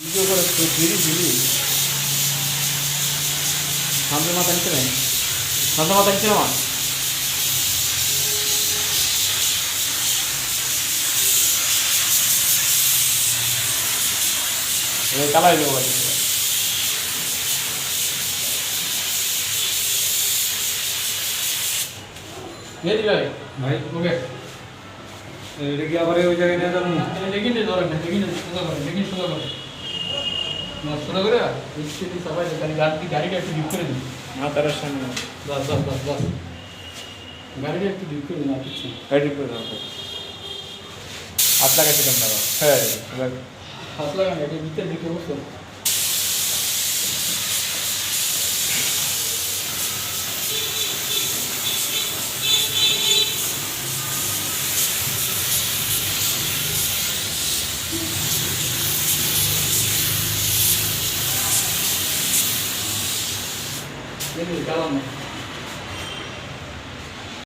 Video করে তো ধীরে সামনে মাথা নিচে নেই, সামনে মাথা নিচে নামা। কালাই দেবো ভাই ভাই ওকে এটা কি আবার ওই জায়গায় নিয়ে যাবো? দেখিনি ধরেন না, দেখিনি সোজা করেন, দেখিনি সোজা করেন না, সোজা করে সবাই গাড়িটা একটু ডিপ করে দিন। মাথার সামনে বাস বাস বাস বাস, গাড়িটা একটু ডিপ করে দিন আর কিছু। গাড়ি করে রাখো, হাত লাগাইতে কেন দাও? হ্যাঁ এবার হাত লাগান, এটা ভিতরে দিকে বসো। কালাম না